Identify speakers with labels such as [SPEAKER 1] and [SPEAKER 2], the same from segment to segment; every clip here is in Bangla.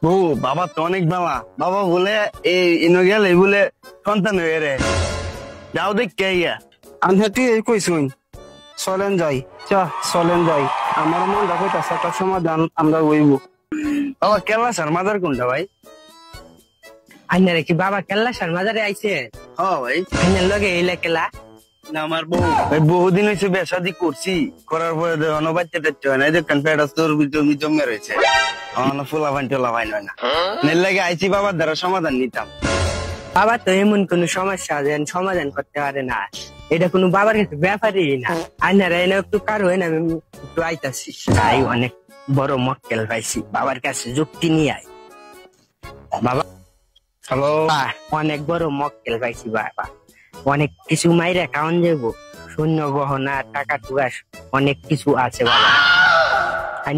[SPEAKER 1] ও বাবা তো অনেক বাবা, বাবা বলে এই ইনো গেলে বলে সন্তান হয়ে রে, যাও দেখ কে ইয়া।
[SPEAKER 2] আমি তুই এই কইসুন চলেন যাই, চলেন যাই। আমার মন দেখো একটা সমাধান আমরা হইব।
[SPEAKER 1] বাবা কেলা স্যার মাদার কোনটা ভাই?
[SPEAKER 3] আইনারে কি বাবা কেল্লা সার মাজারে আইছে?
[SPEAKER 1] হ্যাঁ ভাই।
[SPEAKER 3] আইনার লগে এইলা কেলা
[SPEAKER 1] না আমার বউ ভাই, বহুদিন হয়েছে বিয়ে শাদী করছি, করার পরে দেখো বাচ্চা টাচ্চা হয় না, এই দেখেন পেটা তোর জমে রয়েছে, আমার ফুলা ভাই টোলা ভাই নয় না, এর লাগে আইছি বাবার দ্বারা সমাধান নিতাম।
[SPEAKER 3] বাবা তো এমন কোন সমস্যা যেন সমাধান করতে পারে না, এটা কোনো বাবার কাছে ব্যাপারই না। আইনারা এনে একটু কারো হয় না, আমি একটু আইতাছি। তাই অনেক বড় মক্কেল পাইছি, বাবার কাছে যুক্তি নিয়ে আয়। বাবা
[SPEAKER 1] হ্যালো,
[SPEAKER 3] অনেক বড় মক্কেল পাইছি বাবা, অনেক কিছু মাইরা খাওয়ান যাবো, শূন্য গহনা টাকা টুকা অনেক কিছু আছে বাবা।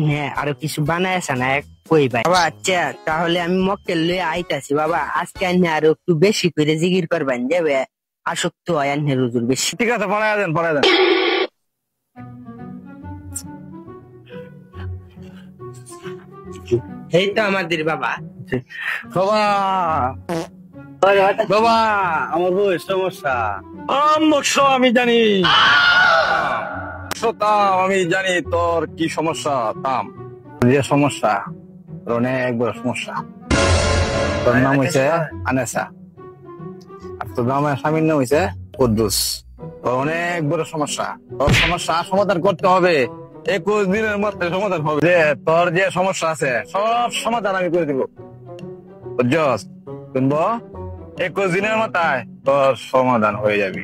[SPEAKER 3] হ্যাঁ আরো কিছু বানাইছে না কই ভাই বাবা। আচ্ছা তাহলে আমি মক্কেল লয়ে আইতাছি বাবা, আজকে আন্য আরো একটু বেশি করে জিগির করবেন যাবে, আসক্ত হয় আন্য হুজুর বেশি।
[SPEAKER 1] ঠিক আছে পড়ায় দেন, পড়ায় দেন।
[SPEAKER 3] এই তো আমাদের বাবা।
[SPEAKER 1] বাবা বাবা, আমার বউয়ের সমস্যা।
[SPEAKER 4] আমি জানি, আমি জানি তোর কি সমস্যা। তাম
[SPEAKER 1] যে সমস্যা, তোর অনেক বড় সমস্যা। তোর নাম হয়েছে আনেসা, আর তোর নামের স্বামীর নাম হয়েছে কুদ্দুস। তোর অনেক বড় সমস্যা, তোর সমস্যা সমাধান করতে হবে, 21 দিনের মধ্যে সমাধান হবে। যে তোর যে সমস্যা আছে সব সমাধান আমি করে দিব, বুঝছস? শুনবো 21 দিনের মাথায় তোর সমাধান হয়ে যাবে।